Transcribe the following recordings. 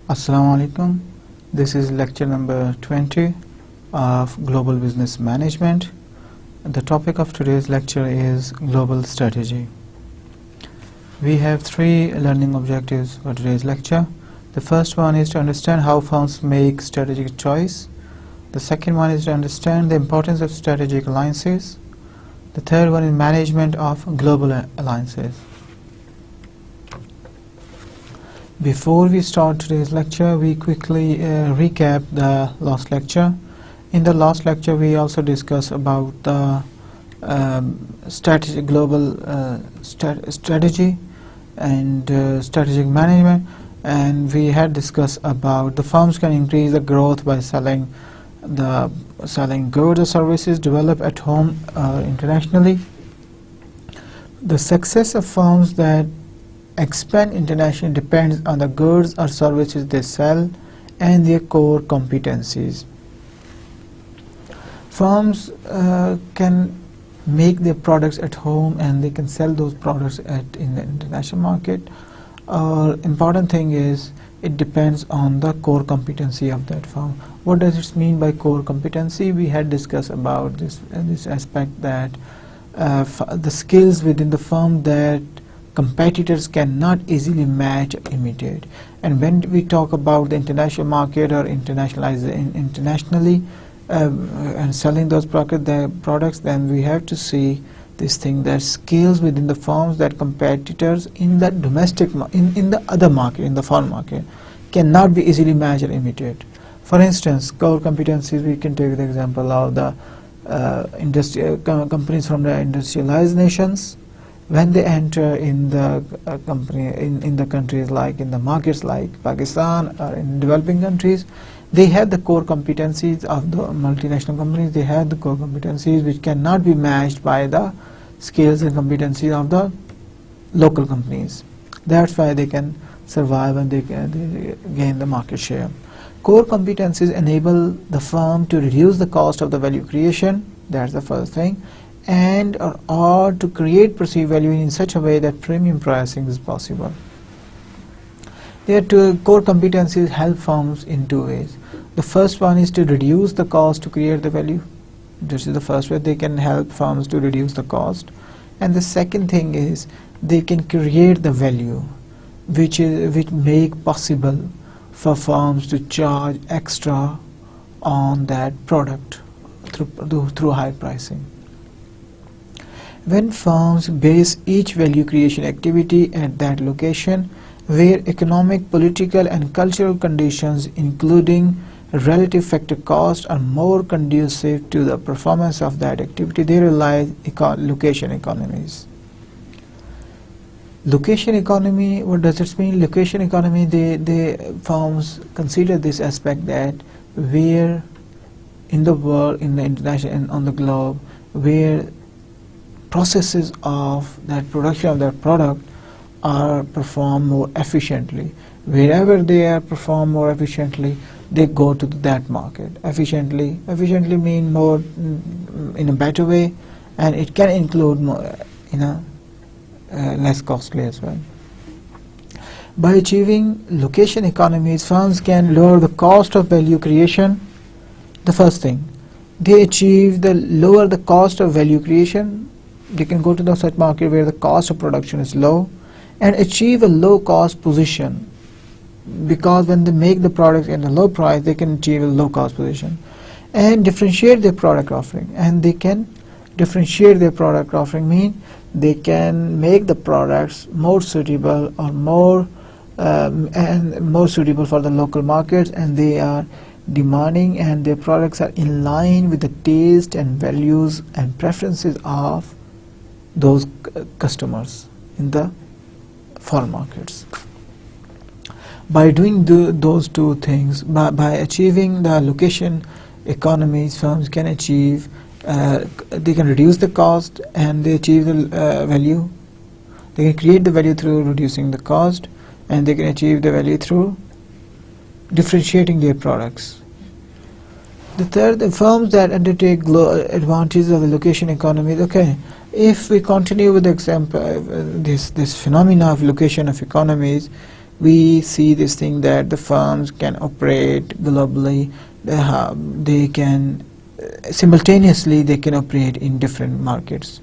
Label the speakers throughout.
Speaker 1: Assalamu alaikum. This is lecture number 20 of Global Business Management. The topic of today's lecture is Global Strategy. We have three learning objectives for today's lecture. The first one is to understand how firms make strategic choice. The second one is to understand the importance of strategic alliances. The third one is management of global alliances. Before we start today's lecture, we quickly recap the last lecture. In the last lecture, we also discussed about the global strategy and strategic management, and we had discussed about the firms can increase the growth by selling goods or services developed at home or internationally. The success of firms that expand internationally depends on the goods or services they sell and their core competencies. Firms can make their products at home and they can sell those products in the international market. Important thing is it depends on the core competency of that firm. What does it mean by core competency? We had discussed about this aspect that the skills within the firm that competitors cannot easily match or imitate. And when we talk about the international market or internationally and selling those products, then we have to see this thing that skills within the firms that competitors in the domestic in the other market, in the foreign market, cannot be easily matched or imitate. For instance, core competencies, we can take the example of the companies from the industrialized nations. When they enter in the in the countries like in the markets like Pakistan or in developing countries, they have the core competencies of the multinational companies. They have the core competencies which cannot be matched by the skills and competencies of the local companies. That's why they can survive and they gain the market share. Core competencies enable the firm to reduce the cost of the value creation. That's the first thing. And or to create perceived value in such a way that premium pricing is possible. There are two core competencies help firms in two ways. The first one is to reduce the cost to create the value. This is the first way they can help firms to reduce the cost. And the second thing is they can create the value which make possible for firms to charge extra on that product through high pricing. When firms base each value creation activity at that location where economic, political and cultural conditions including relative factor cost are more conducive to the performance of that activity, they realize location economies. Location economy, what does it mean? Location economy, the firms consider this aspect that where in the world, in the international and on the globe, where processes of that production of that product are performed more efficiently. Wherever they are performed more efficiently, they go to that market. Efficiently mean more in a better way, and it can include more, less costly as well. By achieving location economies, firms can lower the cost of value creation. The first thing, they achieve lower the cost of value creation. They can go to such market where the cost of production is low and achieve a low cost position, because when they make the product in a low price, they can achieve a low cost position and differentiate their product offering. And they can differentiate their product offering mean they can make the products more suitable or more suitable for the local markets, and they are demanding and their products are in line with the taste and values and preferences of those customers in the foreign markets. By doing those two things, by achieving the location economies, firms can achieve, they can reduce the cost and they achieve the value. They can create the value through reducing the cost, and they can achieve the value through differentiating their products. The third, the firms that undertake advantages of the location economies. Okay, if we continue with the example, this phenomena of location of economies, we see this thing that the firms can operate globally. They can simultaneously they can operate in different markets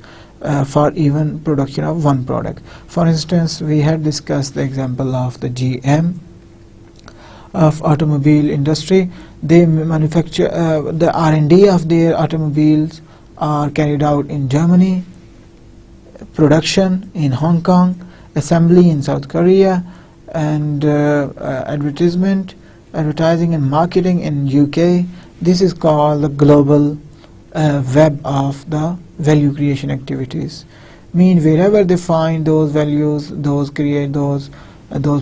Speaker 1: for even production of one product. For instance, we had discussed the example of the GM of automobile industry. They manufacture the R&D of their automobiles are carried out in Germany, production in Hong Kong, assembly in South Korea, and advertising and marketing in UK. This is called the global web of the value creation activities. Mean wherever they find those values, those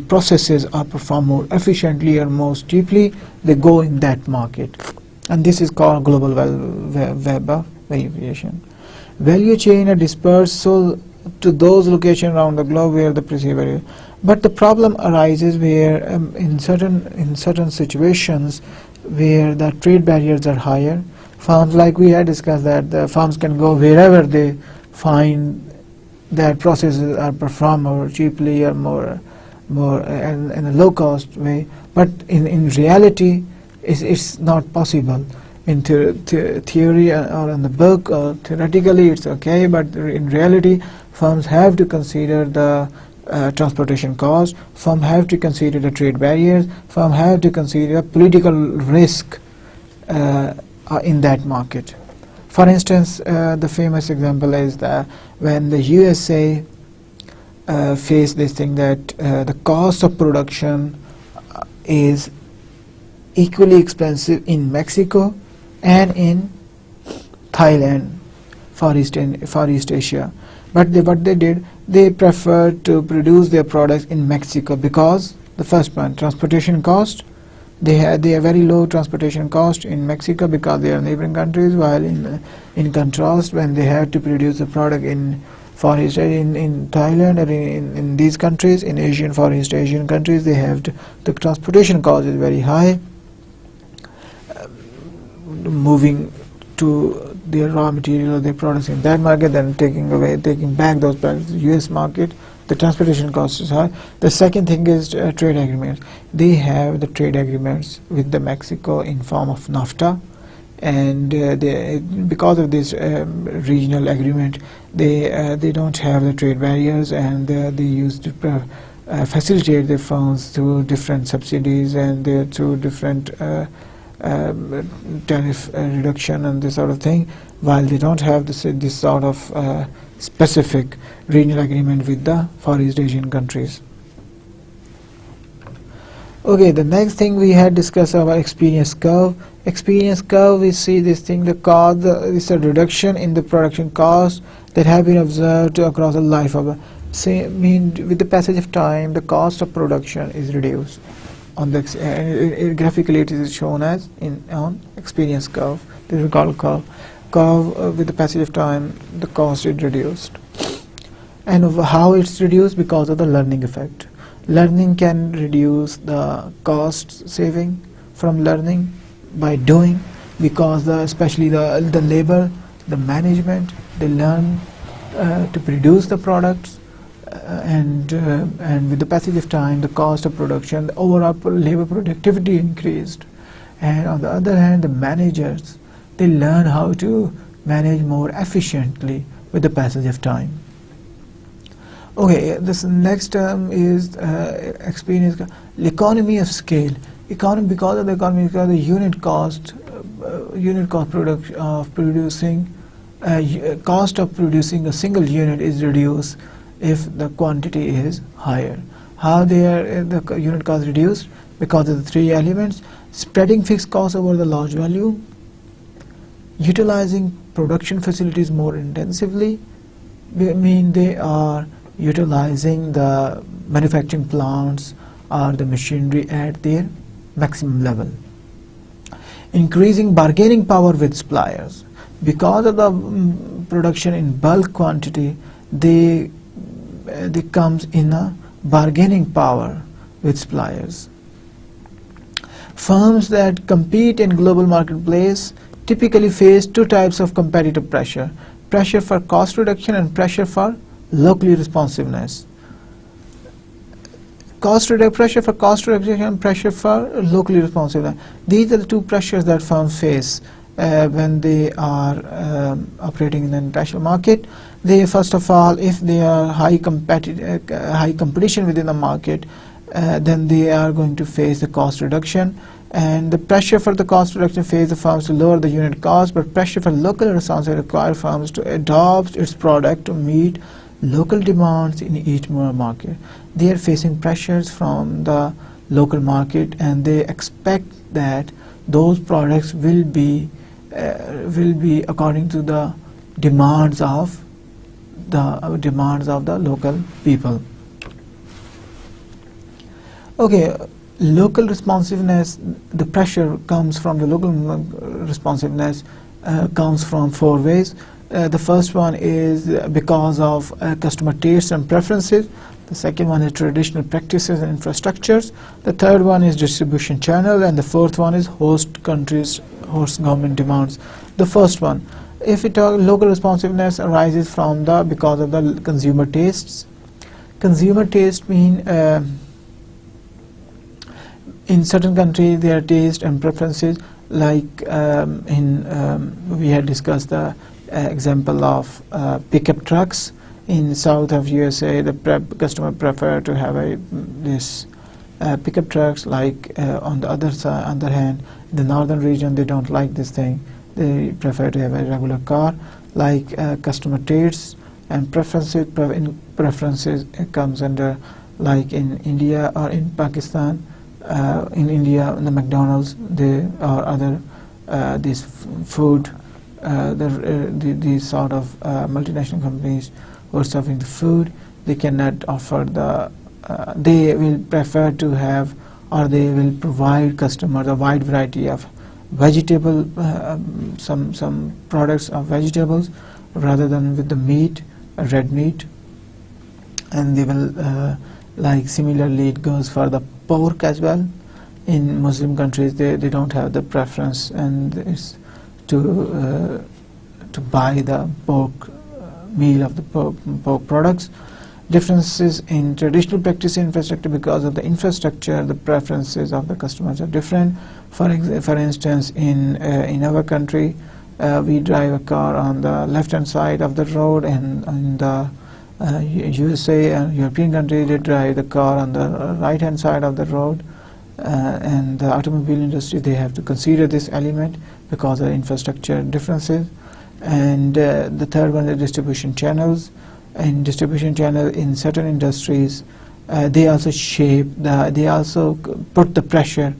Speaker 1: processes are performed more efficiently or most cheaply, they go in that market, and this is called global web of value creation. Value chain are dispersed so to those locations around the globe where the perceiver. But the problem arises where in certain situations where the trade barriers are higher. Firms, like we had discussed, that the firms can go wherever they find that processes are performed more cheaply or more in a low cost way. But in reality, it's not possible. In theory or in the book, or theoretically it's okay, but in reality, firms have to consider the transportation cost, firms have to consider the trade barriers, firms have to consider political risk in that market. For instance, the famous example is that when the USA faced this thing that the cost of production is equally expensive in Mexico and in Thailand, Far East Asia. But what they did, they preferred to produce their products in Mexico because the first one, transportation cost, they have very low transportation cost in Mexico because they are neighboring countries, while in contrast, when they had to produce the product in Far East in Thailand or in these countries, in Far East Asian countries, they have the transportation cost is very high. Moving to their raw material or their products in that market, then taking back those products to the US market, the transportation cost is high. The second thing is trade agreements. They have the trade agreements with the Mexico in form of NAFTA, and because of this regional agreement, they don't have the trade barriers, and they used to facilitate their firms through different subsidies and through different tariff reduction and this sort of thing, while they don't have this sort of specific regional agreement with the Far East Asian countries. Okay, the next thing we had discussed about experience curve. Experience curve, we see this thing, this a reduction in the production cost that have been observed across the life of with the passage of time, the cost of production is reduced. On the graphically it is shown as on experience curve. This is called curve. With the passage of time, the cost is reduced. And how it's reduced? Because of the learning effect. Learning can reduce the cost saving from learning by doing, because especially the labor, the management, they learn to produce the products. And with the passage of time, the cost of production, the overall labor productivity increased. And on the other hand, the managers, they learn how to manage more efficiently with the passage of time. Okay, this next term is experience, economy of scale. Because of the economy, because the unit cost cost of producing a single unit is reduced if the quantity is higher. How the unit cost reduced? Because of the three elements: spreading fixed costs over the large value, utilizing production facilities more intensively, they are utilizing the manufacturing plants or the machinery at their maximum level. Increasing bargaining power with suppliers. Because of the production in bulk quantity, they comes in a bargaining power with suppliers. Firms that compete in global marketplace typically face two types of competitive pressure: pressure for cost reduction and pressure for locally responsiveness. pressure for cost reduction and pressure for locally responsiveness. These are the two pressures that firms face when they are operating in the international market. They, first of all, if they are high competition within the market, then they are going to face the cost reduction. And the pressure for the cost reduction phase the firms to lower the unit cost, but pressure for local responsibility require firms to adopt its product to meet local demands in each market. They are facing pressures from the local market, and they expect that those products will be according to the demands of the local people. Okay. Local responsiveness, the pressure comes from the local responsiveness comes from four ways. The first one is because of customer tastes and preferences. The second one is traditional practices and infrastructures. The third one is distribution channel, and the fourth one is host government demands. The first one, if we talk, local responsiveness arises from because of the consumer tastes. Consumer taste mean in certain countries there are taste and preferences, like we had discussed the example of pickup trucks. In south of USA, the customer prefer to have this pickup trucks, like on the other hand, in the northern region they don't like this thing. They prefer to have a regular car. Like customer tastes and preferences, it comes under, like in India or in Pakistan. In India, in the McDonald's, there are other these food, these sort of multinational companies who are serving the food. They cannot offer they will prefer to have, or they will provide customers a wide variety of vegetable, some products of vegetables, rather than with the meat, red meat. And they will like similarly it goes for the pork as well. In Muslim countries, they don't have the preference, and it's to buy the pork meal of the pork products. Differences in traditional practice infrastructure, because of the infrastructure, the preferences of the customers are different. For instance, in our country, we drive a car on the left-hand side of the road, and in the USA and European countries, they drive the car on the right-hand side of the road, and the automobile industry, they have to consider this element because of infrastructure differences. And the third one is distribution channels. In distribution channel, in certain industries, they also they also put the pressure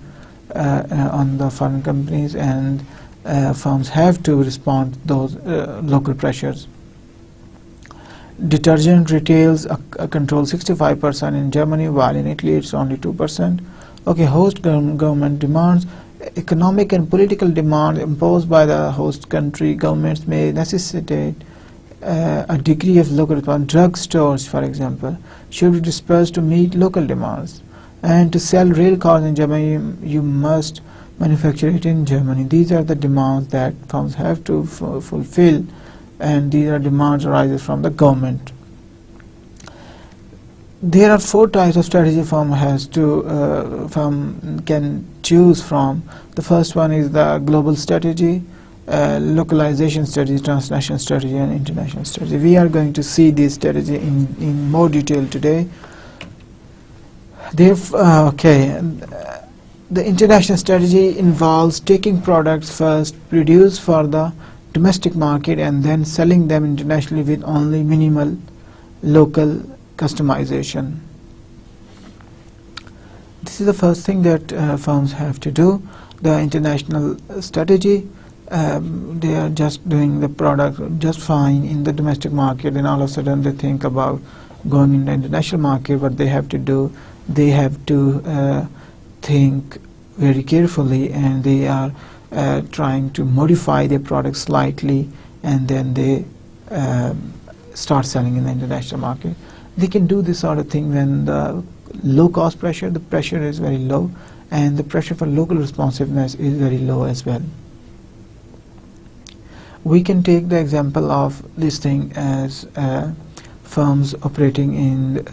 Speaker 1: on the foreign companies, and firms have to respond to those local pressures. Detergent retails control 65% in Germany, while in Italy it's only 2%. Okay, host government demands. Economic and political demands imposed by the host country governments may necessitate a degree of local response. Drug stores, for example, should be dispersed to meet local demands. And to sell rail cars in Germany, you must manufacture it in Germany. These are the demands that firms have to fulfill, and these are demands arises from the government. There are four types of strategy firm can choose from. The first one is the global strategy, localization strategy, transnational strategy, and international strategy. We are going to see this strategy in more detail today. The international strategy involves taking products first produced for the domestic market and then selling them internationally with only minimal local customization. This is the first thing that firms have to do. The international strategy, they are just doing the product just fine in the domestic market, and all of a sudden they think about going in the international market. What they have to do, they have to think very carefully, and they are trying to modify their product slightly, and then they start selling in the international market. They can do this sort of thing when the low cost pressure, the pressure is very low, and the pressure for local responsiveness is very low as well. We can take the example of this thing as firms operating in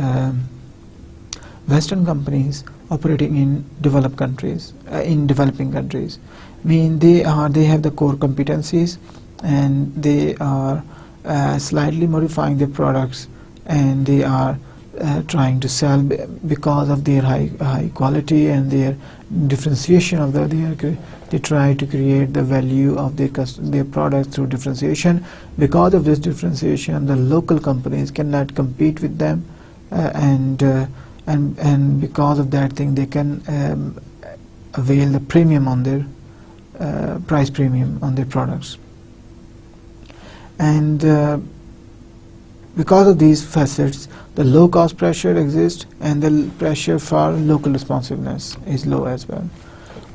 Speaker 1: Western companies operating in developed countries, in developing countries, mean they have the core competencies, and they are slightly modifying their products, and they are trying to sell because of their high quality and their differentiation of they try to create the value of their products through differentiation. Because of this differentiation, the local companies cannot compete with them, and because of that thing, they can avail the premium on their price premium on their products. And because of these facets, the low cost pressure exists, and the pressure for local responsiveness is low as well.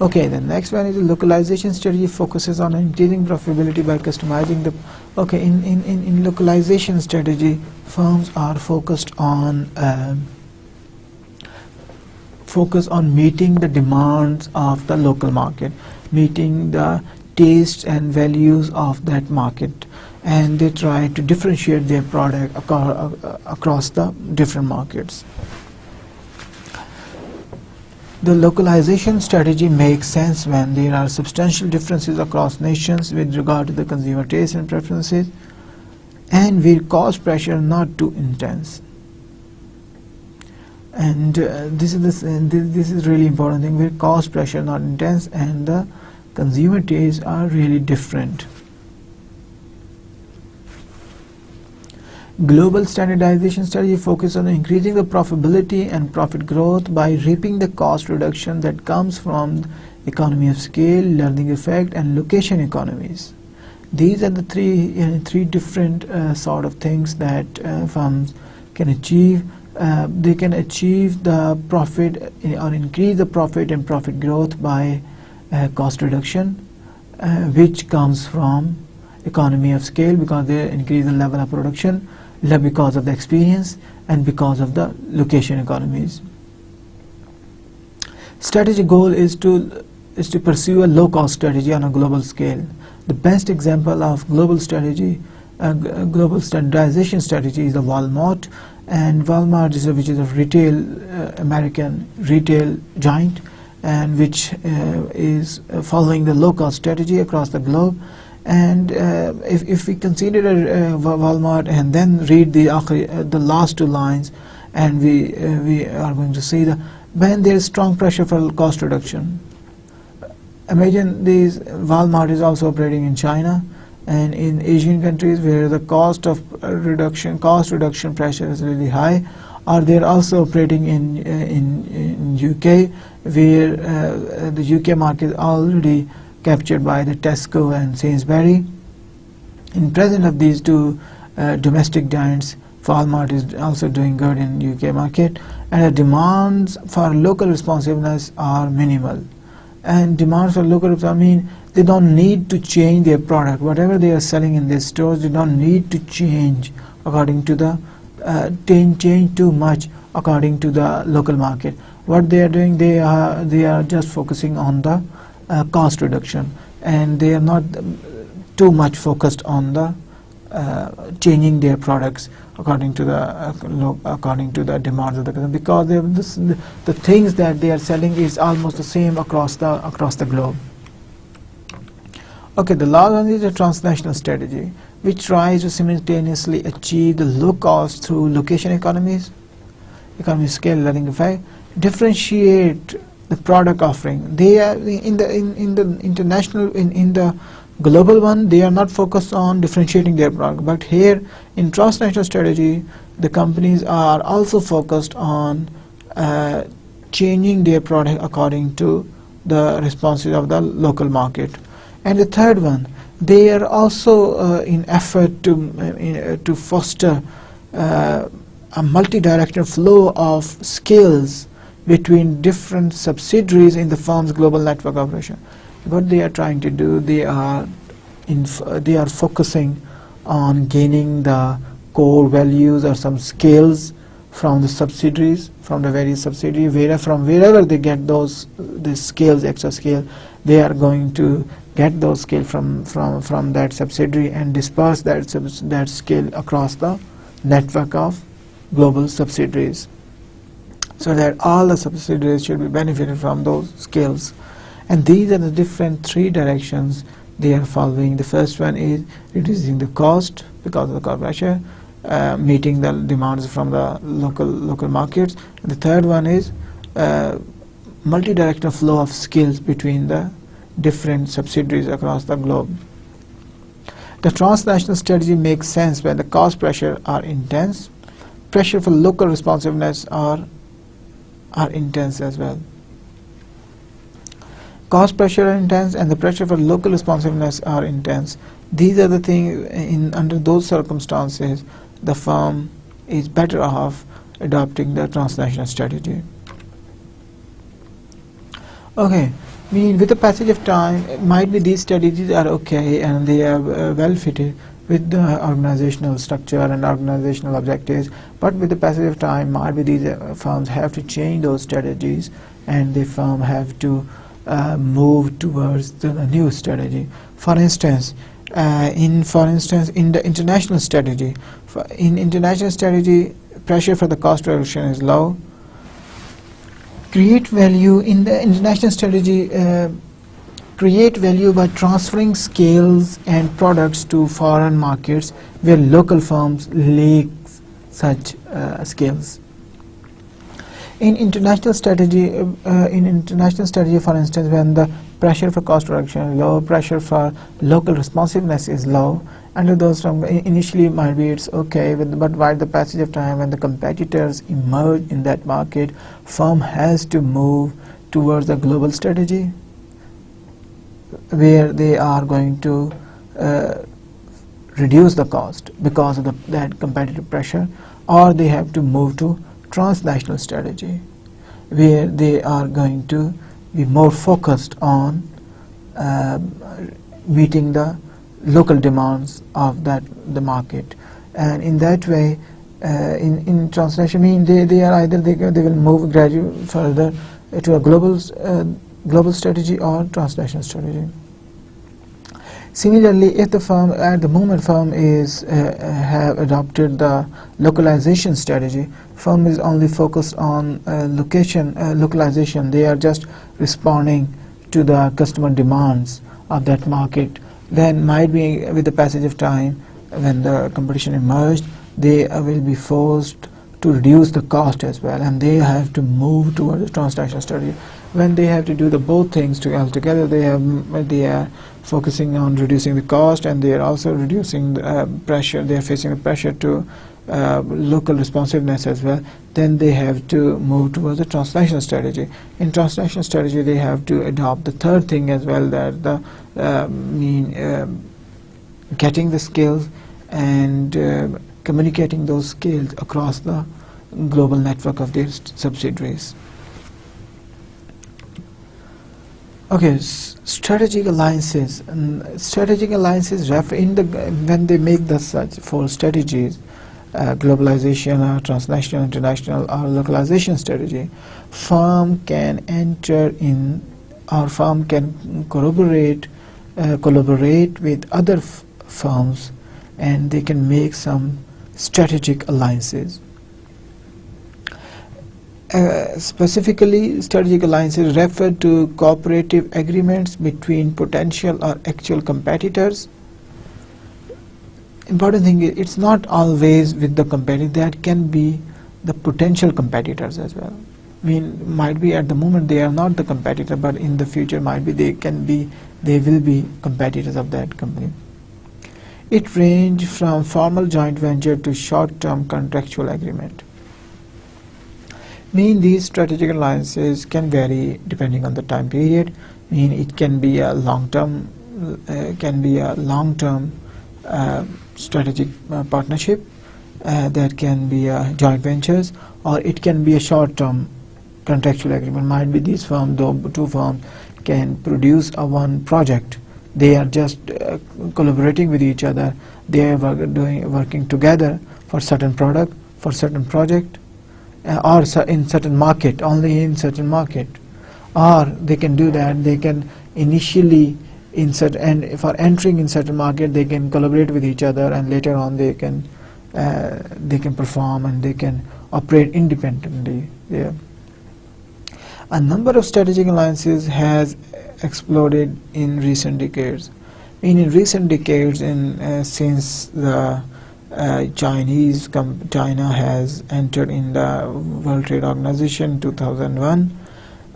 Speaker 1: Okay, the next one is the localization strategy focuses on increasing profitability by customizing the. Okay, in localization strategy, firms are focused on meeting the demands of the local market, meeting the tastes and values of that market, and they try to differentiate their product across the different markets. The localization strategy makes sense when there are substantial differences across nations with regard to the consumer tastes and preferences, and where cost pressure not too intense. And this is really important thing, where cost pressure not intense and the consumer tastes are really different. Global standardization strategy focuses on increasing the profitability and profit growth by reaping the cost reduction that comes from economy of scale, learning effect, and location economies. These are the three different sort of things that firms can achieve. They can achieve the profit or increase the profit and profit growth by cost reduction, which comes from economy of scale, because they increase the level of production, because of the experience, and because of the location economies. Strategy goal is to pursue a low cost strategy on a global scale. The best example of global global standardization strategy is the Walmart. And Walmart which is a retail American retail giant, and which is following the low cost strategy across the globe. And if we consider Walmart and then read the last two lines, and we are going to see when there is strong pressure for cost reduction. Imagine Walmart is also operating in China and in Asian countries where the cost reduction pressure is really high, or they're also operating in UK, where the UK market is already captured by the Tesco and Sainsbury. In presence of these two domestic giants, Walmart is also doing good in UK market, and the demands for local responsiveness are minimal. And demands for local, I mean, they don't need to change their product. Whatever they are selling in their stores, they don't need to change according to the change too much according to the local market. What they are doing, they are just focusing on the cost reduction, and they are not too much focused on the changing their products according to the demands of the customer, because the things that they are selling is almost the same across the globe. Okay, the last one is a transnational strategy, which tries to simultaneously achieve the low cost through location economies, economy scale, learning effect, differentiate the product offering. They are in the international in the global one, they are not focused on differentiating their product, but here in transnational strategy, the companies are also focused on changing their product according to the responses of the local market. And the third one, they are also in effort to foster a multi-directional flow of skills between different subsidiaries in the firm's global network operation. What they are trying to do, they are focusing on gaining the core values or some skills from the subsidiaries, from the various subsidiaries, from wherever they get these skills, extra skill, they are going to get those skills from that subsidiary and disperse that skill across the network of global subsidiaries. so that all the subsidiaries should be benefited from those scales. And these are the different three directions they are following. The first one is reducing the cost because of the cost pressure, meeting the demands from the local markets. And the third one is multi-directional flow of skills between the different subsidiaries across the globe. The transnational strategy makes sense when the cost pressure are intense. Pressure for local responsiveness are intense as well. Cost pressure are intense and the pressure for local responsiveness are intense. These are the things, under those circumstances, the firm is better off adopting the transnational strategy. Okay, with the passage of time, it might be these strategies are okay and they are well fitted with the organizational structure and organizational objectives, but with the passage of time, might be these firms have to change those strategies and the firm have to move towards the new strategy. For instance, in the international strategy, pressure for the cost reduction is low. Create value in the international strategy. Create value by transferring skills and products to foreign markets where local firms lack such skills. In international strategy, for instance, when the pressure for cost reduction is low, pressure for local responsiveness is low, under those initially might be it's okay, but by the passage of time, when the competitors emerge in that market, firm has to move towards a global strategy where they are going to reduce the cost because of that competitive pressure, or they have to move to transnational strategy where they are going to be more focused on meeting the local demands of the market. And in that way, in transnational, they are either they will move gradually further to a global strategy or transnational strategy. Similarly, if the firm at the moment have adopted the localization strategy, firm is only focused on localization. They are just responding to the customer demands of that market. Then might be with the passage of time, when the competition emerged, they will be forced to reduce the cost as well, and they have to move towards the transnational strategy. When they have to do both things together, they are focusing on reducing the cost, and they are also reducing the pressure. They are facing the pressure to local responsiveness as well. Then they have to move towards the transnational strategy. In transnational strategy, they have to adopt the third thing as well, that getting the skills and communicating those skills across the global network of their subsidiaries. Okay, strategic alliances. Strategic alliances when they make such for strategies, globalization or transnational, international or localization strategy, firm can enter in, or firm can collaborate with other firms, and they can make some strategic alliances. Specifically, strategic alliances refer to cooperative agreements between potential or actual competitors. Important thing is, it's not always with the competitor. That can be the potential competitors as well. Might be at the moment they are not the competitor, but in the future might be they will be competitors of that company. It ranges from formal joint venture to short-term contractual agreement. These strategic alliances can vary depending on the time period. It can be a long-term, strategic partnership. That can be joint ventures, or it can be a short-term contractual agreement. Might be these two firms can produce one project. They are just collaborating with each other. They are working together for certain product, for certain project, or in certain market, only in certain market. Or they can do that. They can initially insert, and for entering in certain market, they can collaborate with each other, and later on they can perform and they can operate independently there. A number of strategic alliances has exploded in recent decades. In recent decades, since the China has entered in the World Trade Organization in 2001,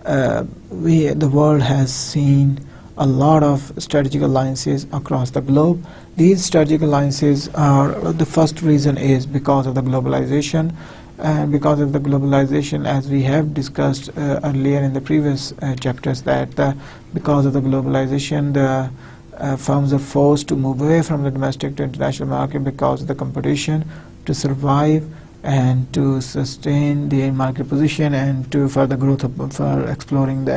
Speaker 1: the world has seen a lot of strategic alliances across the globe. These strategic alliances are, the first reason is because of the globalization. And because of the globalization, as we have discussed earlier in the previous chapters, that because of the globalization, the firms are forced to move away from the domestic to international market because of the competition to survive and to sustain their market position and to further growth for exploring the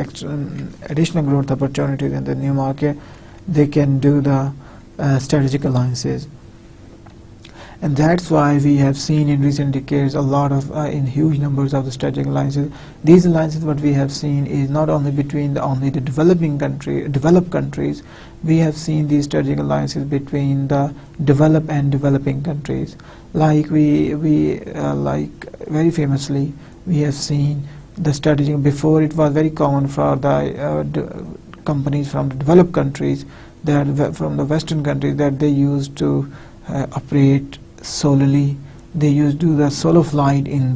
Speaker 1: additional growth opportunities in the new market. They can do the strategic alliances. And that's why we have seen in recent decades a lot of, in huge numbers of the strategic alliances. These alliances, what we have seen is not only between the developed countries, we have seen these strategic alliances between the developed and developing countries. Like like very famously, we have seen the strategy. Before, it was very common for the companies from the developed countries, that from the Western countries, that they used to operate solely. They used to do the solo flight when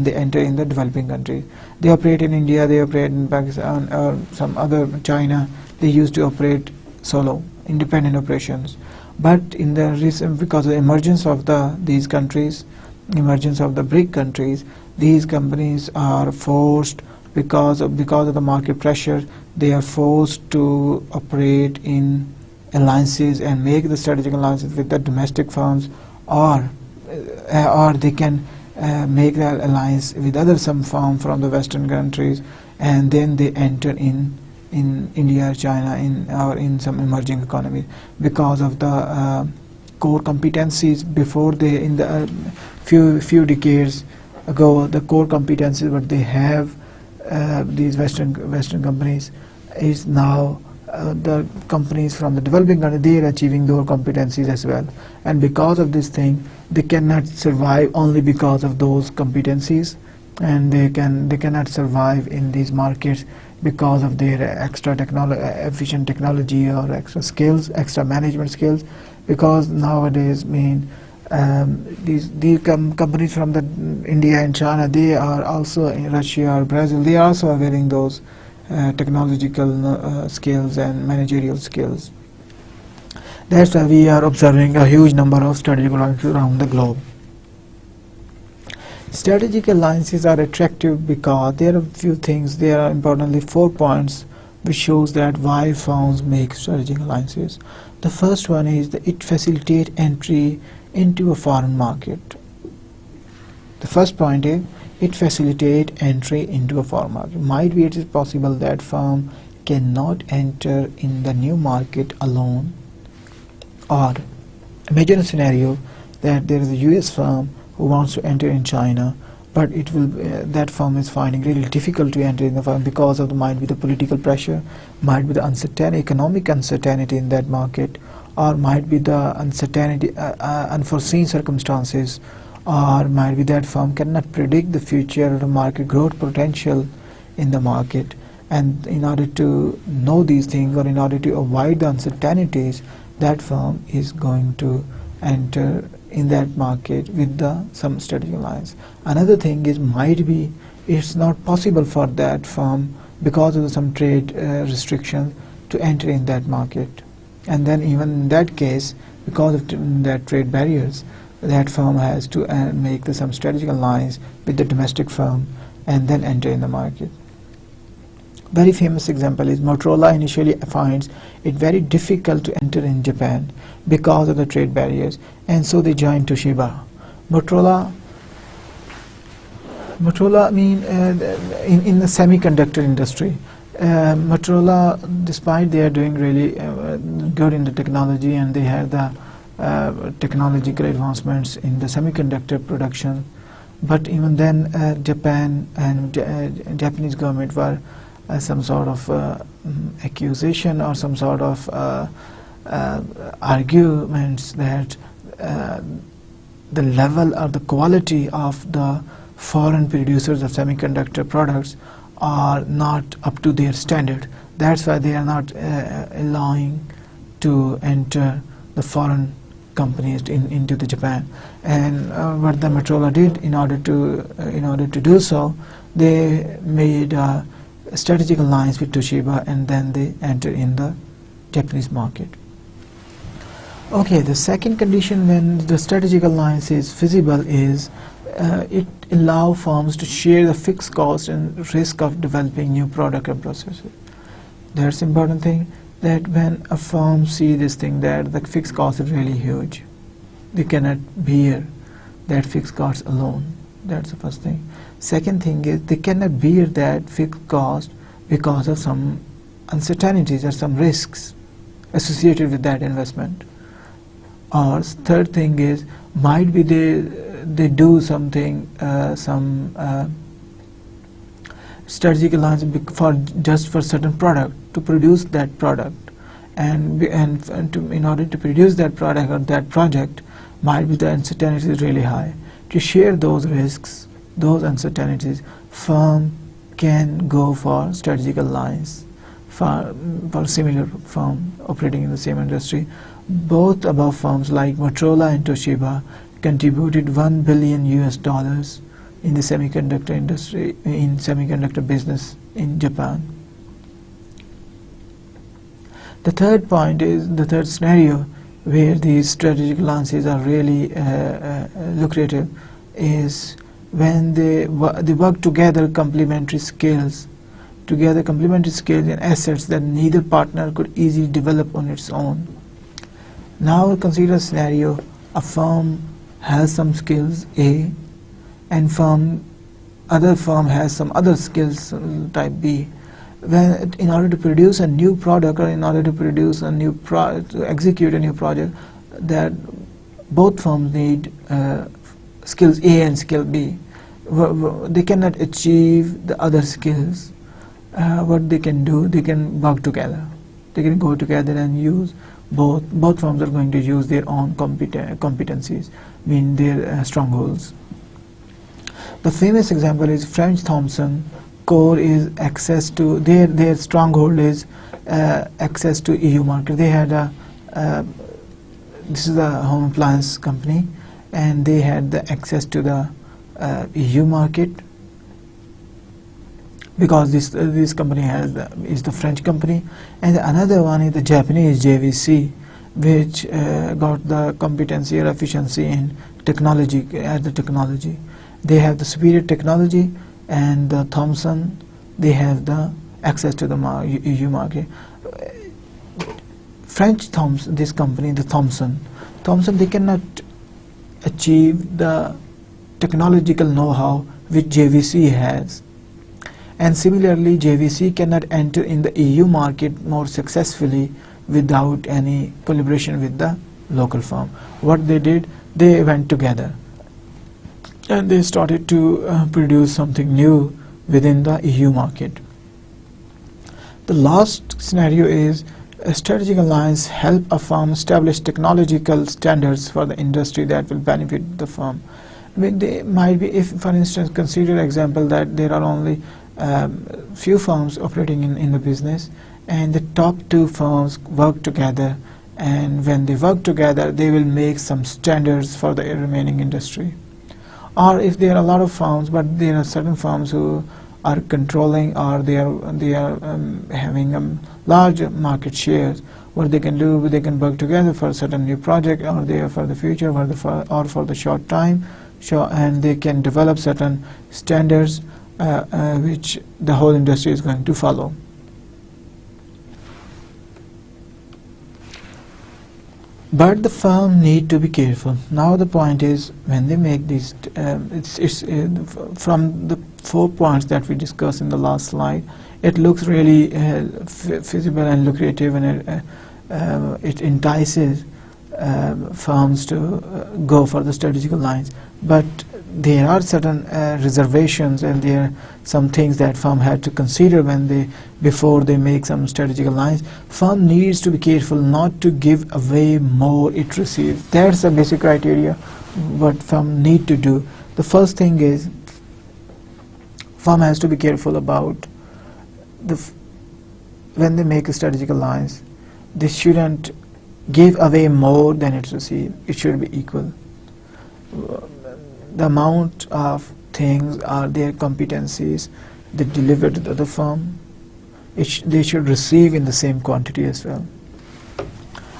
Speaker 1: they enter in the developing countries. They operate in India, they operate in Pakistan or some other China. They used to operate solo, independent operations. But in the recent, because of the emergence of these countries, emergence of the BRIC countries, these companies are forced, because of the market pressure, they are forced to operate in alliances and make the strategic alliances with the domestic firms, or they can make the alliance with some firm from the Western countries, and then they enter in India or China or in some emerging economies because of the core competencies. Before, they in the few decades ago, the core competencies what they have, these Western companies, is now the companies from the developing countries, they are achieving those competencies as well. And because of this thing, they cannot survive only because of those competencies, and they cannot survive in these markets because of their extra efficient technology or extra skills, extra management skills. Because nowadays, these companies from the India and China, they are also in Russia or Brazil, they are also availing those technological skills and managerial skills. That's why we are observing a huge number of strategic alliances around the globe. Strategic alliances are attractive because there are a few things. There are importantly 4 points which shows that why firms make strategic alliances. The first one is that it facilitates entry into a foreign market. The first point is it facilitates entry into a foreign market. Might be it is possible that firm cannot enter in the new market alone, or imagine a scenario that there is a US firm who wants to enter in China, but that firm is finding really difficult to enter in the firm because of might be the political pressure, might be the economic uncertainty in that market, or might be the unforeseen circumstances, or might be that firm cannot predict the future or the market growth potential in the market. And in order to know these things, or in order to avoid the uncertainties, that firm is going to enter in that market with some strategic alliance. Another thing is might be it's not possible for that firm because of some trade restrictions to enter in that market. And then even in that case, because of that trade barriers, that firm has to make some strategic alliance with the domestic firm and then enter in the market. Very famous example is Motorola initially finds it very difficult to enter in Japan because of the trade barriers, and so they joined Toshiba. Motorola in the semiconductor industry, Motorola, despite they are doing really good in the technology, and they have the technological advancements in the semiconductor production, but even then Japan and Japanese government were some sort of accusation or some sort of arguments that the level or the quality of the foreign producers of semiconductor products are not up to their standard. That's why they are not allowing to enter the foreign companies into the Japan. And what the Motorola did in order to do so, they made a strategic alliance with Toshiba, and then they entered in the Japanese market. Okay, the second condition when the strategic alliance is feasible is it allows firms to share the fixed cost and risk of developing new product and processes. That's important thing, that when a firm see this thing that the fixed cost is really huge, they cannot bear that fixed cost alone. That's the first thing. Second thing is they cannot bear that fixed cost because of some uncertainties or some risks associated with that investment. Or third thing is might be they do something strategic alliance just for certain product, to produce that product, and in order to produce that product or that project, might be the uncertainty is really high. To share those risks, those uncertainties, firm can go for strategic alliance for similar firm operating in the same industry. Both above firms like Motorola and Toshiba contributed $1 billion in the semiconductor industry, in semiconductor business in Japan. The third point is, the third scenario where these strategic alliances are really lucrative is when they work together, complementary skills and assets that neither partner could easily develop on its own. Now consider a scenario: a firm has some skills A, and other firm has some other skills type B. When in order to produce a new product, or in order to produce a new to execute a new project, that both firms need skills A and skill B. They cannot achieve the other skills. What they can do, they can work together. They can go together and use both firms are going to use their own competencies, mean their strongholds. The famous example is French Thomson. Core is access to their stronghold is access to EU market. They had this is a home appliance company, and they had the access to the EU market, because this company is the French company. And another one is the Japanese JVC, which got the competency or efficiency in technology. They have the superior technology, and the Thomson, they have the access to the EU market. French Thomson, this company, the Thomson, they cannot achieve the technological know-how which JVC has. And similarly, JVC cannot enter in the EU market more successfully without any collaboration with the local firm. What they did, they went together and they started to produce something new within the EU market. The last scenario is a strategic alliance help a firm establish technological standards for the industry that will benefit the firm. I mean, they might be, if for instance consider example that there are only few firms operating in the business, and the top two firms work together, and when they work together they will make some standards for the remaining industry. Or if there are a lot of firms, but there are certain firms who are controlling, or they are having large market shares, what they can do, they can work together for a certain new project, or they are for the future, or for the short time, and they can develop certain standards which the whole industry is going to follow. But the firm need to be careful. Now the point is, when they make these, from the 4 points that we discussed in the last slide, it looks really feasible and lucrative, and it entices firms to go for the strategic alliance. But there are certain reservations, and there are some things that firm had to consider before they make some strategic alliance. Firm needs to be careful not to give away more it receives. That's the basic criteria what firm need to do. The first thing is firm has to be careful about when they make a strategic alliance, they shouldn't give away more than it receives. It should be equal. The amount of things or their competencies they deliver to the other firm, they should receive in the same quantity as well.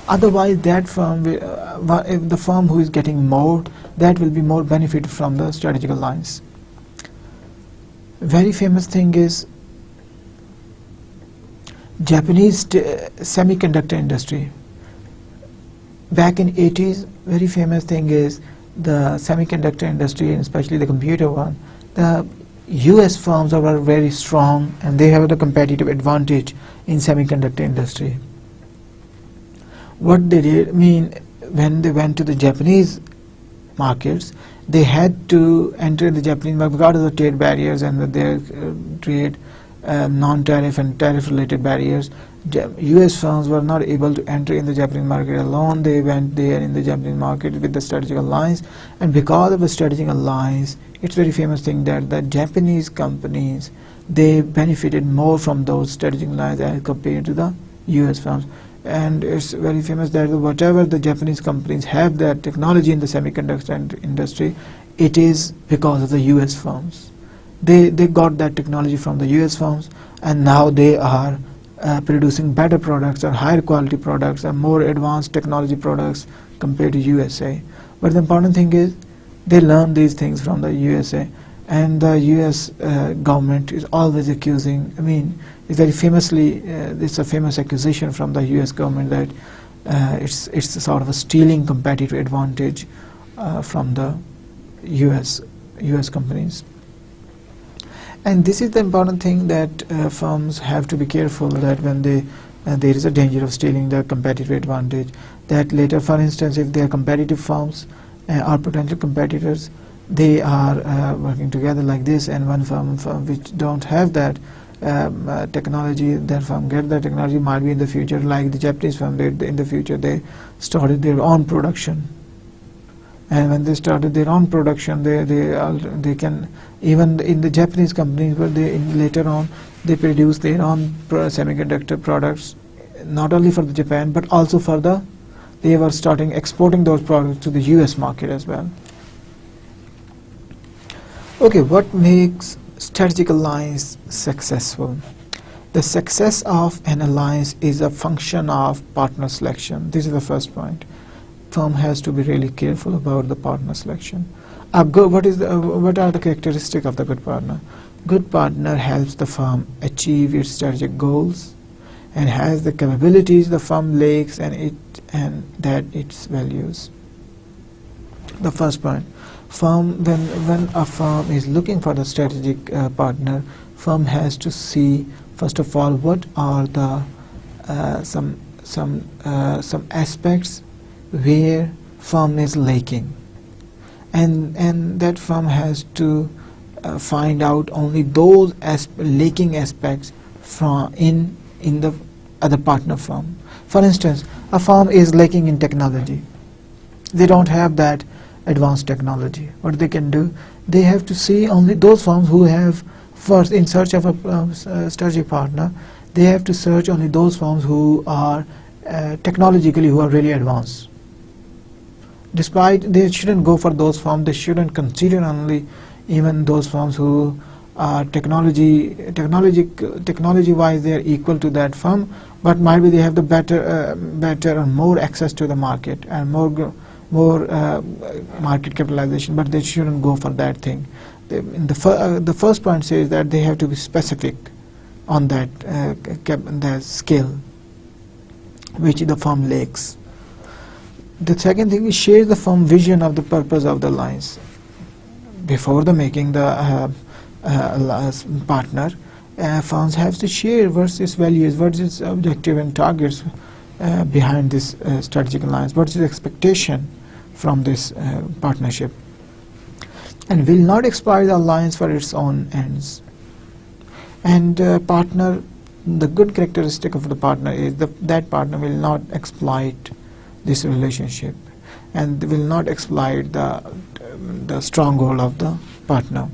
Speaker 1: Otherwise, that firm, if the firm who is getting more, that will be more benefit from the strategic alliance. Very famous thing is Japanese semiconductor industry. Back in 80s, very famous thing is the semiconductor industry, and especially the computer one. The US firms are very strong and they have the competitive advantage in semiconductor industry. What they did, when they went to the Japanese markets, they had to enter the Japanese market because of the trade barriers and their trade non-tariff and tariff-related barriers. US firms were not able to enter in the Japanese market alone. They went there in the Japanese market with the strategic alliance, and because of the strategic alliance, it's very famous thing that the Japanese companies, they benefited more from those strategic alliance as compared to the US firms. And it's very famous that whatever the Japanese companies have that technology in the semiconductor industry, it is because of the US firms. They got that technology from the US firms, and now they are producing better products or higher quality products and more advanced technology products compared to USA. But the important thing is they learn these things from the USA, and the US government is always accusing, it's very famously, it's a famous accusation from the US government that it's a sort of a stealing competitive advantage from the US companies. And this is the important thing that firms have to be careful that when there is a danger of stealing the competitive advantage, that later, for instance, if they are competitive firms or potential competitors, they are working together like this, and one firm which don't have that technology, that firm get the technology, might be in the future, like the Japanese firm did in the future, they started their own production. And when they started their own production, they can, even in the Japanese companies, but later on they produce their own semiconductor products, not only for the Japan but also for they were starting exporting those products to the US market as well. Okay, what makes strategic alliance successful? The success of an alliance is a function of partner selection. This is the first point. Firm has to be really careful about the partner selection. What are the characteristics of the good partner? Good partner helps the firm achieve its strategic goals and has the capabilities the firm lacks and that its values. The first point, when a firm is looking for the strategic partner, firm has to see first of all what are the some aspects where firm is lacking, and that firm has to find out only those lacking aspects in the other partner firm. For instance, a firm is lacking in technology. They don't have that advanced technology. What they can do, they have to see only those firms who have, first in search of a strategic partner, they have to search only those firms who are technologically who are really advanced. Despite they shouldn't go for those firms, they shouldn't consider only even those firms who are technology-wise they are equal to that firm, but might be they have the better and more access to the market and more market capitalization, but they shouldn't go for that thing. The first point says that they have to be specific on that skill which the firm lacks. The second thing is share the firm vision of the purpose of the alliance. Before the making the partner, firms have to share what's its values, what's its objective and targets behind this strategic alliance, what's its expectation from this partnership, and will not exploit the alliance for its own ends. And partner, the good characteristic of the partner is that partner will not exploit this relationship and will not exploit the stronghold of the partner.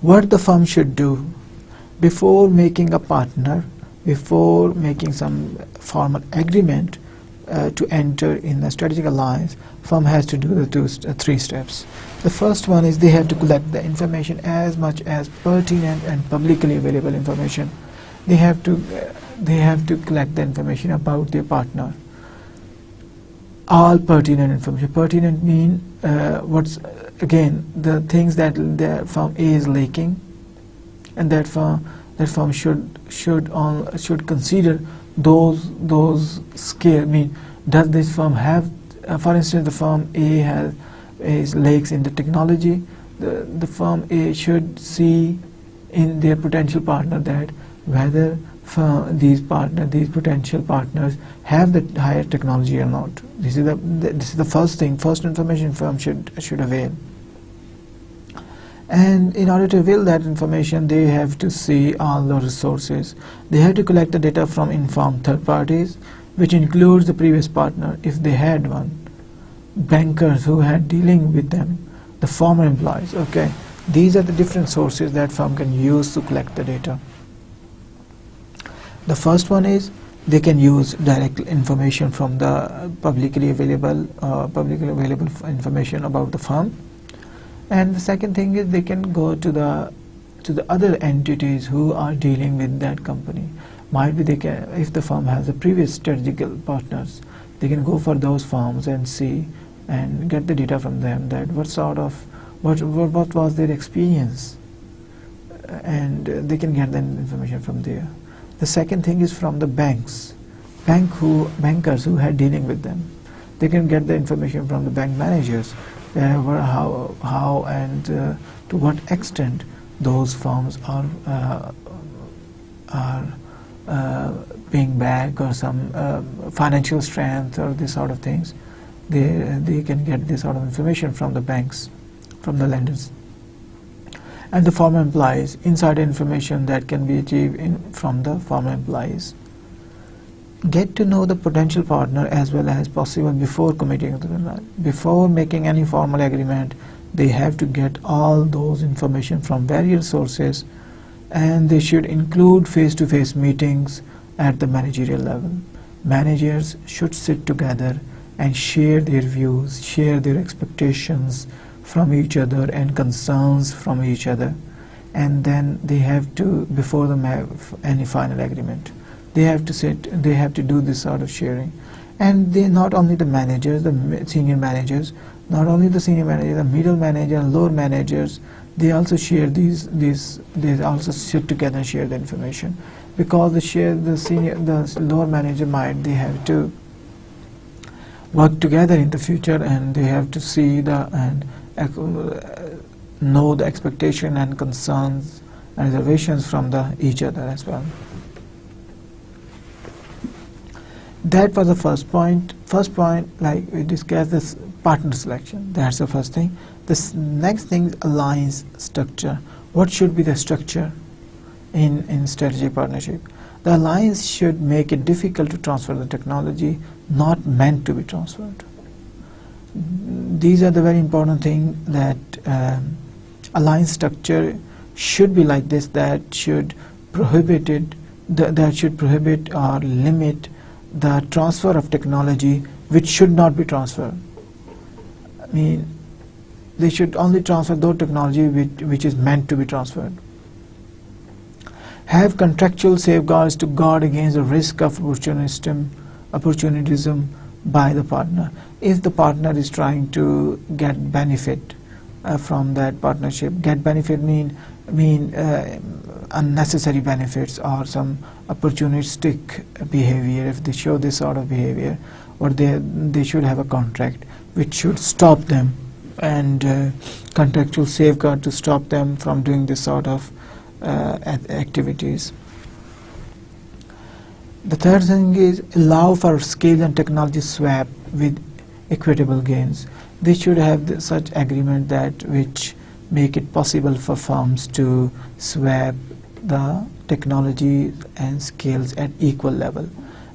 Speaker 1: What the firm should do before making a partner, before making some formal agreement to enter in a strategic alliance, firm has to do the three steps. The first one is they have to collect the information as much as pertinent and publicly available information. They have to collect the information about their partner. All pertinent information. Pertinent mean what's again the things that the firm A is lacking, and that firm should consider those scale. Mean, does this firm have, for instance, the firm A lacks in the technology. The firm A should see in their potential partner that whether these potential partners have the higher technology or not. This is the first thing. First information firm should avail. And in order to avail that information, they have to see all the resources. They have to collect the data from informed third parties, which includes the previous partner, if they had one, bankers who had dealing with them, the former employees. Okay, these are the different sources that firm can use to collect the data. The first one is they can use direct information from the publicly available information about the firm. And the second thing is they can go to the other entities who are dealing with that company. Might be they can, if the firm has a previous strategic partners, they can go for those firms and see and get the data from them, that what was their experience, and they can get the information from there. The second thing is from the bankers who had dealing with them. They can get the information from the bank managers, how and to what extent those firms are paying back, or some financial strength, or this sort of things. They can get this sort of information from the banks, from the lenders. And the former employees, insider information that can be achieved from the former employees. Get to know the potential partner as well as possible before committing to the before making any formal agreement. They have to get all those information from various sources, and they should include face-to-face meetings at the managerial level. Managers should sit together and share their views, share their expectations from each other and concerns from each other, and then they have to, before any final agreement, they have to sit, they have to do this sort of sharing. And they, not only the managers, the senior managers, not only the senior manager, the middle manager, lower managers, they also share they also sit together and share the information, because the lower manager they have to work together in the future, and they have to see know the expectation and concerns and reservations from each other as well. That was the first point. First point, like we discussed, this partner selection. That's the first thing. The next thing is alliance structure. What should be the structure in strategic partnership? The alliance should make it difficult to transfer the technology, not meant to be transferred. These are the very important things, that alliance structure should be like this, that should prohibit or limit the transfer of technology which should not be transferred. I mean, they should only transfer those technology which is meant to be transferred. Have contractual safeguards to guard against the risk of opportunism by the partner. If the partner is trying to get benefit from that partnership, get benefit mean unnecessary benefits or some opportunistic behavior. If they show this sort of behavior, or they should have a contract which should stop them, and contractual safeguard to stop them from doing this sort of activities. The third thing is allow for skills and technology swap with equitable gains. They should have such agreement which make it possible for firms to swap the technology and skills at equal level.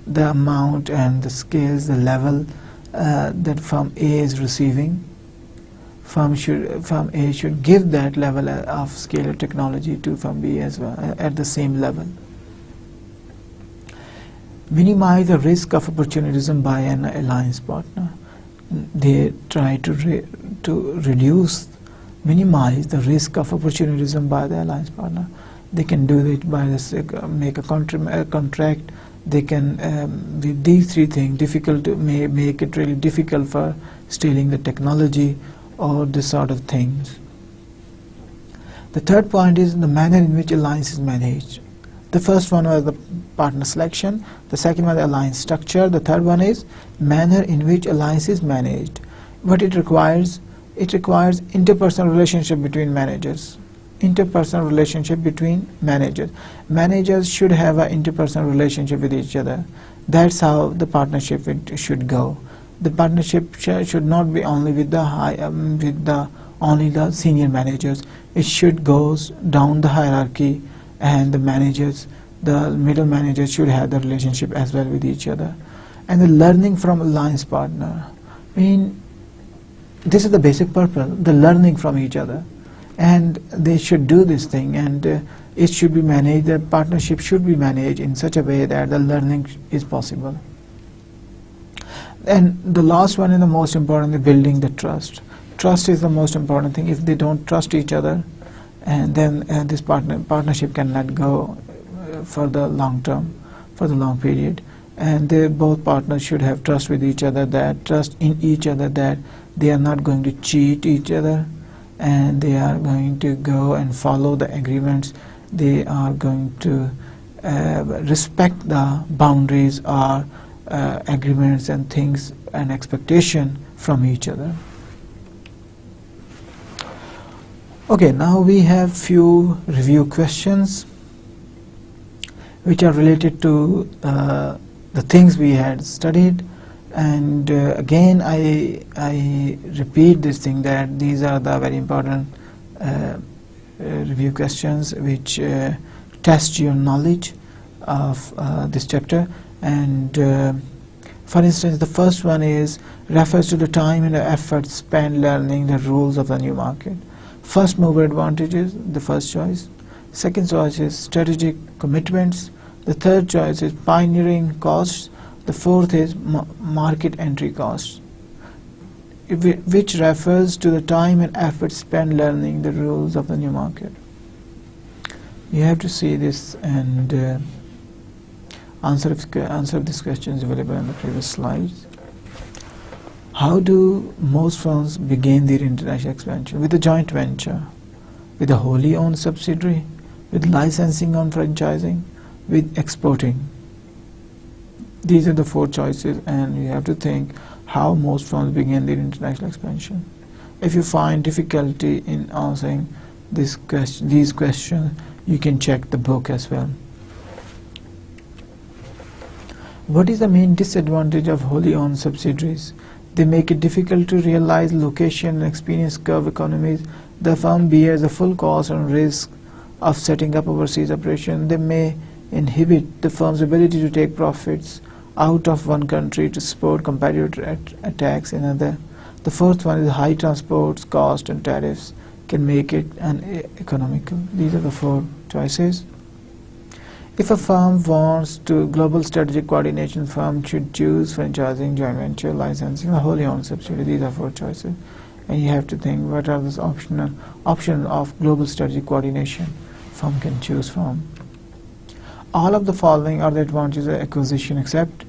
Speaker 1: The amount and the skills, the level that firm A is receiving, firm A should give that level of scale of technology to firm B as well, at the same level. Minimize the risk of opportunism by an alliance partner. They try to minimize the risk of opportunism by the alliance partner. They can do it by make a contract. They can, with these three things, make it really difficult for stealing the technology or this sort of things. The third point is the manner in which alliance is managed. The first one was the partner selection. The second one, the alliance structure. The third one is manner in which alliance is managed. What it requires? It requires interpersonal relationship between managers. Interpersonal relationship between managers. Managers should have an interpersonal relationship with each other. That's how the partnership should go. The partnership should not be only with only the senior managers. It should go down the hierarchy, and the managers, the middle managers, should have the relationship as well with each other. And the learning from alliance partner. I mean, this is the basic purpose, the learning from each other. And they should do this thing, and it should be managed, the partnership should be managed in such a way that the learning is possible. And the last one and the most important is building the trust. Trust is the most important thing. If they don't trust each other, and then this partnership cannot go for the long term, for the long period. And both partners should have trust with each other, that trust in each other, that they are not going to cheat each other, and they are going to go and follow the agreements. They are going to respect the boundaries or agreements and things and expectation from each other. Okay, now we have few review questions which are related to the things we had studied. And again, I repeat this thing, that these are the very important review questions which test your knowledge of this chapter. And for instance, the first one refers to the time and the effort spent learning the rules of the new market. First mover advantages, the first choice. Second choice is strategic commitments. The third choice is pioneering costs. The fourth is market entry costs, which refers to the time and effort spent learning the rules of the new market. You have to see this, and answer this question is available in the previous slides. How do most firms begin their international expansion? With a joint venture, with a wholly owned subsidiary, with licensing on franchising, with exporting. These are the four choices, and you have to think how most firms begin their international expansion. If you find difficulty in answering these questions, you can check the book as well. What is the main disadvantage of wholly owned subsidiaries? They make it difficult to realize location and experience curve economies. The firm bears the full cost and risk of setting up overseas operations. They may inhibit the firm's ability to take profits out of one country to support competitor attacks in another. The fourth one is high transport cost and tariffs can make it uneconomical. These are the four choices. If a firm wants to global strategic coordination, firm should choose franchising, joint venture, licensing, or wholly owned subsidiary. These are four choices, and you have to think what are those options of global strategic coordination firm can choose from. All of the following are the advantages of acquisition, except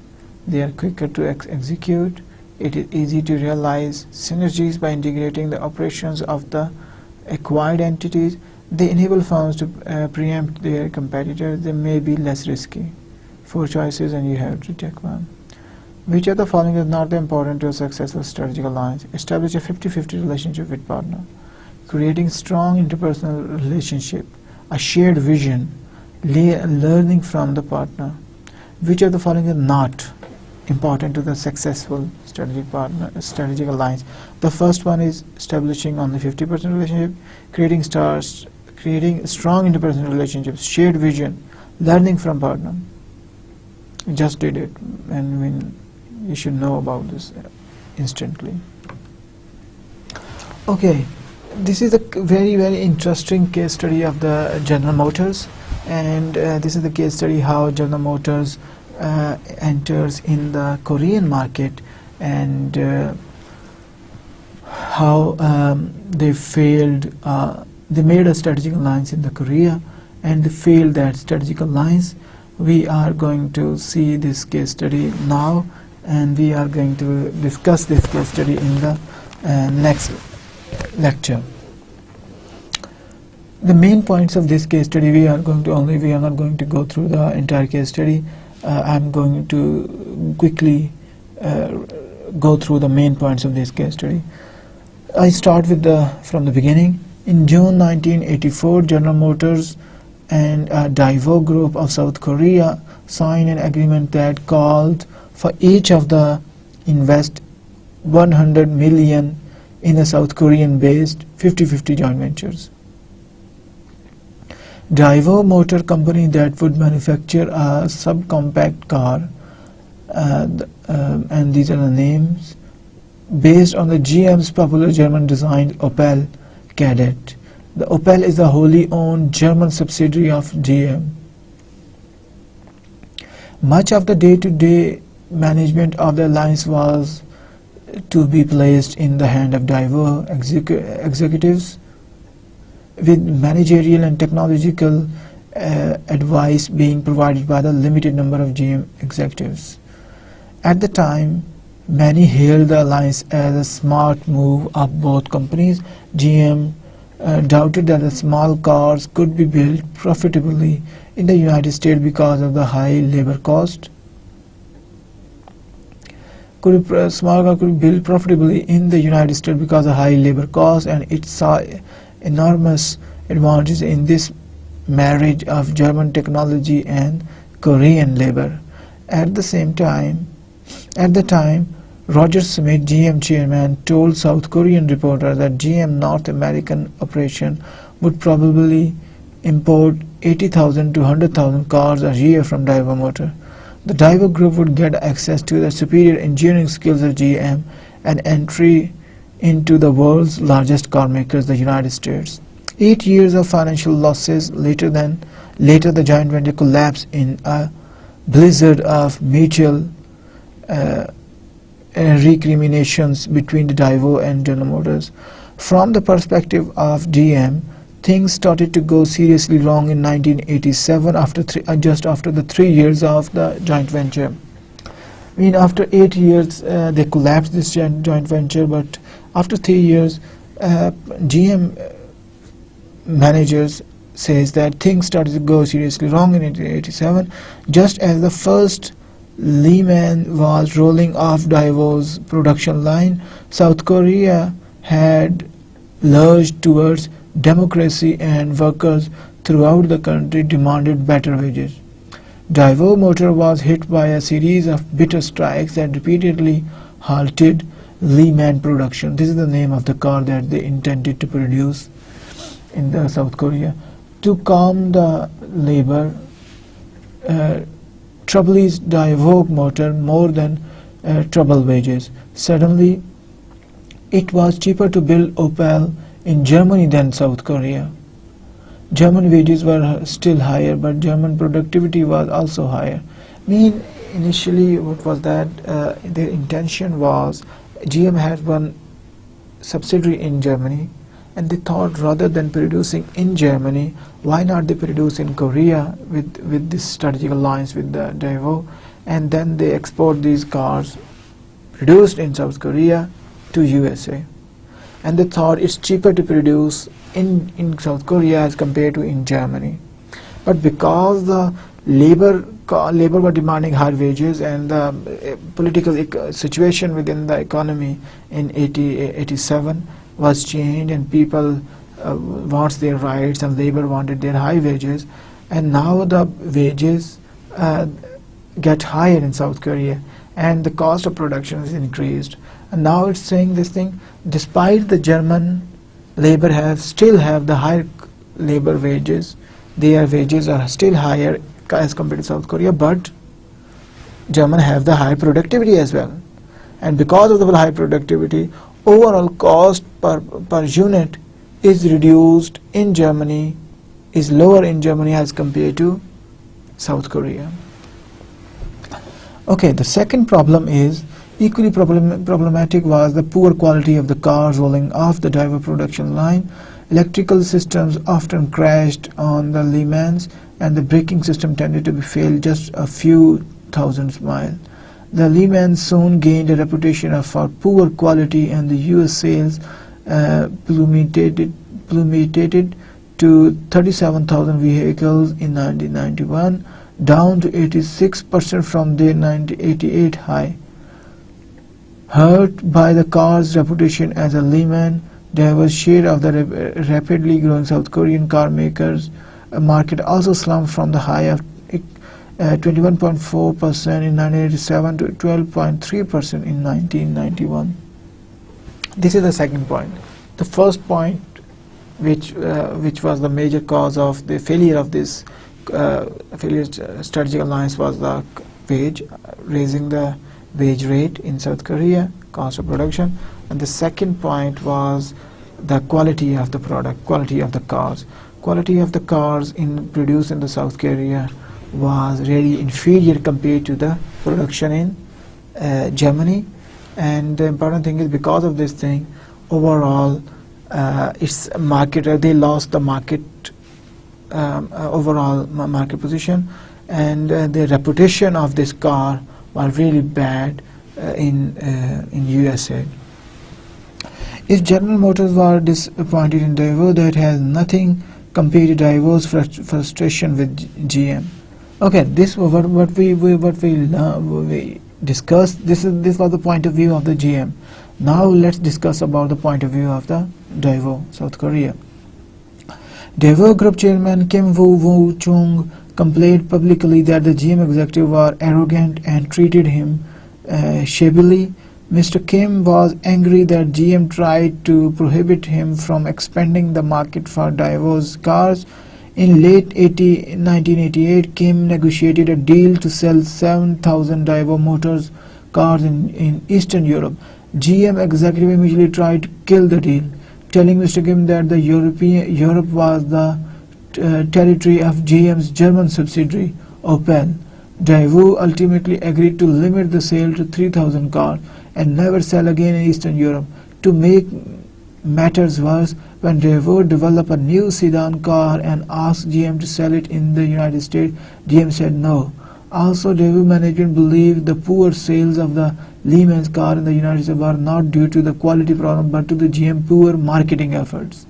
Speaker 1: they are quicker to execute. It is easy to realize synergies by integrating the operations of the acquired entities. They enable firms to preempt their competitors. They may be less risky. Four choices, and you have to check one. Which of the following is not important to a successful strategic alliance? Establish a 50-50 relationship with partner. Creating strong interpersonal relationship. A shared vision. Learning from the partner. Which of the following is not important to the successful strategic alliance? The first one is establishing only 50% relationship, creating strong interpersonal relationships, shared vision, learning from partner. You just did it, and you should know about this instantly. Okay, this is a very interesting case study of the General Motors, and this is the case study how General Motors enters in the Korean market, and how they failed. They made a strategic alliance in the Korea, and they failed that strategic alliance. We are going to see this case study now, and we are going to discuss this case study in the next lecture. The main points of this case study, we are not going to go through the entire case study. I'm going to quickly go through the main points of this case study. I start with from the beginning. In June 1984, General Motors and a Daewoo Group of South Korea signed an agreement that called for each of the invest 100 million in a South Korean-based 50-50 joint ventures. Daewoo Motor Company that would manufacture a subcompact car, and these are the names, based on the GM's popular German-designed Opel Kadett. The Opel is a wholly owned German subsidiary of GM. Much of the day-to-day management of the alliance was to be placed in the hand of Daewoo executives, with managerial and technological advice being provided by the limited number of GM executives. At the time, many hailed the alliance as a smart move of both companies. GM doubted that the small cars could be built profitably in the United States because of the high labor cost. Small car could be built profitably in the United States because of high labor cost, and it saw enormous advantages in this marriage of German technology and Korean labor. At the time, Roger Smith, GM chairman, told South Korean reporters that GM North American operation would probably import 80,000 to 100,000 cars a year from Daewoo Motor. The Daewoo Group would get access to the superior engineering skills of GM and entry into the world's largest car makers, the United States. 8 years of financial losses later, the joint venture collapsed in a blizzard of mutual recriminations between the Daewoo and General Motors. From the perspective of GM, things started to go seriously wrong in 1987, just after the 3 years of the joint venture. I mean, after 8 years, they collapsed this joint venture, but after 3 years, GM managers says that things started to go seriously wrong in 1987, just as the first Lehman was rolling off Daewoo's production line. South Korea had lurched towards democracy, and workers throughout the country demanded better wages. Daewoo Motor was hit by a series of bitter strikes that repeatedly halted Lehman production. This is the name of the car that they intended to produce in the South Korea. To calm the labor, troubles Daewoo Motor more than trouble wages. Suddenly, it was cheaper to build Opel in Germany than South Korea. German wages were still higher, but German productivity was also higher. Initially, what was that? Their intention was, GM had one subsidiary in Germany, and they thought rather than producing in Germany, why not they produce in Korea with this strategic alliance with the Daewoo, and then they export these cars produced in South Korea to USA. And they thought it's cheaper to produce in South Korea as compared to in Germany. But because the labor were demanding higher wages, and the political situation within the economy in 87 was changed, and people wants their rights, and labor wanted their high wages, and now the wages get higher in South Korea, and the cost of production is increased. And now it's saying this thing, despite the German labor still have the higher labor wages, their wages are still higher as compared to South Korea, but German have the high productivity as well. And because of the high productivity, overall cost per unit is reduced in Germany, is lower in Germany as compared to South Korea. Okay, the second problem is equally problematic was the poor quality of the cars rolling off the Daewoo production line. Electrical systems often crashed on the Le Mans, and the braking system tended to be failed just a few thousand miles. The Le Mans soon gained a reputation for poor quality, and the US sales plummeted to 37,000 vehicles in 1991, down to 86% from their 1988 high. Hurt by the car's reputation as a Le Mans, Daewoo's share of the rapidly growing South Korean car makers market also slumped from the high of 21.4% in 1987 to 12.3% in 1991. This is the second point. The first point, which was the major cause of the failure of this strategic alliance, was the wage, raising the wage rate in South Korea, cost of production. And the second point was the quality of the product, quality of the cars. Quality of the cars produced in the South Korea was really inferior compared to the production in Germany. And the important thing is, because of this thing, overall its market, they lost the market, overall market position, and the reputation of this car was really bad in USA. If General Motors were disappointed in Daewoo, that has nothing compared to Daewoo's frustration with GM. Okay, this was what we discussed. This was the point of view of the GM. Now let's discuss about the point of view of the Daewoo, South Korea. Daewoo Group Chairman Kim Woo Chung complained publicly that the GM executives were arrogant and treated him shabbily. Mr. Kim was angry that GM tried to prohibit him from expanding the market for Daewoo's cars. In late 1988, Kim negotiated a deal to sell 7,000 Daewoo Motors cars in Eastern Europe. GM executive immediately tried to kill the deal, telling Mr. Kim that the Europe was the territory of GM's German subsidiary, Opel. Daewoo ultimately agreed to limit the sale to 3,000 cars and never sell again in Eastern Europe. To make matters worse, when Daewoo developed a new sedan car and asked GM to sell it in the United States, GM said no. Also, Daewoo management believed the poor sales of the Le Mans car in the United States were not due to the quality problem but to the GM poor marketing efforts.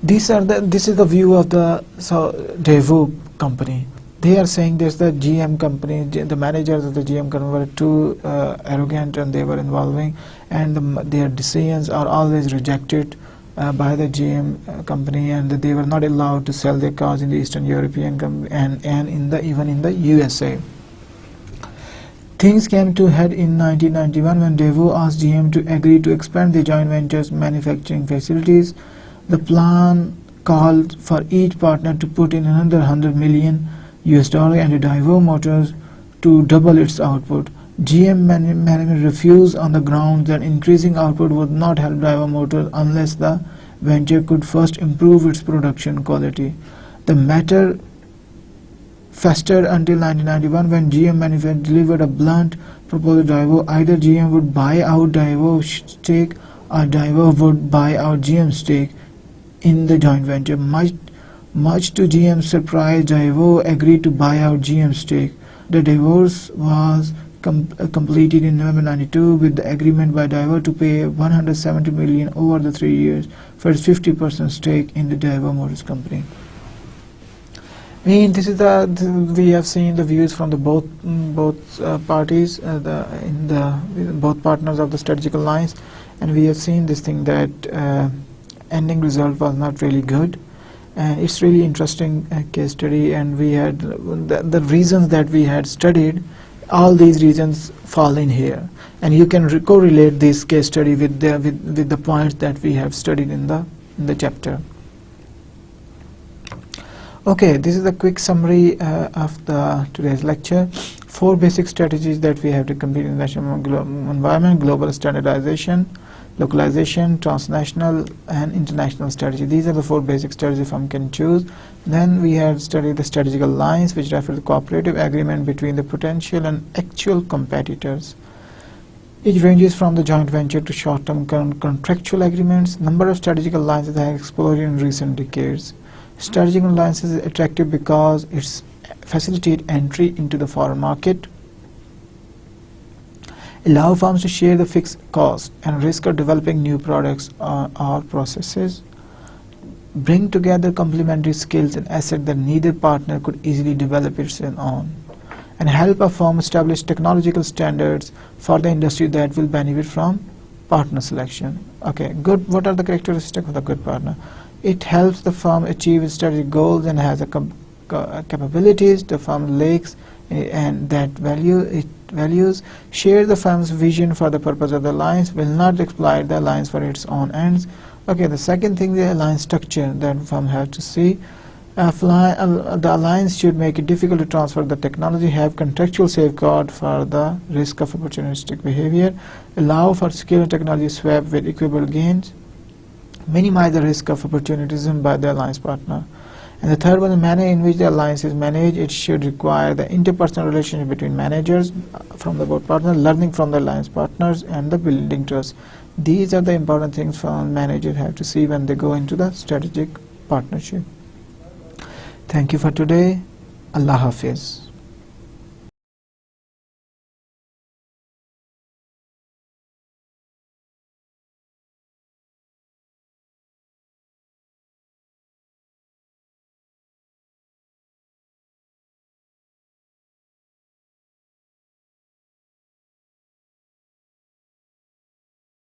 Speaker 1: This is the view of the Daewoo company. They are saying this, the GM company, the managers of the GM company were too arrogant, and they were involving, and their decisions are always rejected by the GM company, and they were not allowed to sell their cars in the Eastern European and even in the USA. Things came to a head in 1991 when Daewoo asked GM to agree to expand the joint venture's manufacturing facilities. The plan called for each partner to put in another $100 million and Daewoo Motors to double its output. GM management refused on the grounds that increasing output would not help Daewoo Motors unless the venture could first improve its production quality. The matter festered until 1991 when GM management delivered a blunt proposal to Daewoo. Either GM would buy out Daewoo's stake or Daewoo would buy out GM's stake in the joint venture. Much to GM's surprise, Daewoo agreed to buy out GM's stake. The divorce was completed in November 1992 with the agreement by Daewoo to pay $170 million over the 3 years for its 50% stake in the Daewoo Motors Company. This is we have seen the views from the both parties, both partners of the strategic alliance, and we have seen this thing that ending result was not really good. And it's really interesting case study, and we had the reasons that we had studied. All these reasons fall in here, and you can correlate this case study with the points that we have studied in the chapter. Okay, this is a quick summary of today's lecture. 4 basic strategies that we have to compete in the national environment: global standardization, localization, transnational, and international strategy. These are the 4 basic strategies firm can choose. Then we have studied the strategic alliance, which refers to cooperative agreement between the potential and actual competitors. It ranges from the joint venture to short-term contractual agreements. Number of strategic alliances have exploded in recent decades. Strategic alliances is attractive because it facilitates entry into the foreign market, allow firms to share the fixed cost and risk of developing new products or processes, bring together complementary skills and assets that neither partner could easily develop its own, and help a firm establish technological standards for the industry that will benefit from partner selection. Okay, good. What are the characteristics of the good partner? It helps the firm achieve its strategic goals and has capabilities the firm lacks, and that values share the firm's vision for the purpose of the alliance, will not exploit the alliance for its own ends. Okay, the second thing, the alliance structure that firm has to see. The alliance should make it difficult to transfer the technology, have contractual safeguard for the risk of opportunistic behavior, allow for skill and technology swap with equitable gains, minimize the risk of opportunism by the alliance partner. And the third one, the manner in which the alliance is managed. It should require the interpersonal relationship between managers from the both partners, learning from the alliance partners, and the building trust. These are the important things for managers have to see when they go into the strategic partnership. Thank you for today. Allah Hafiz.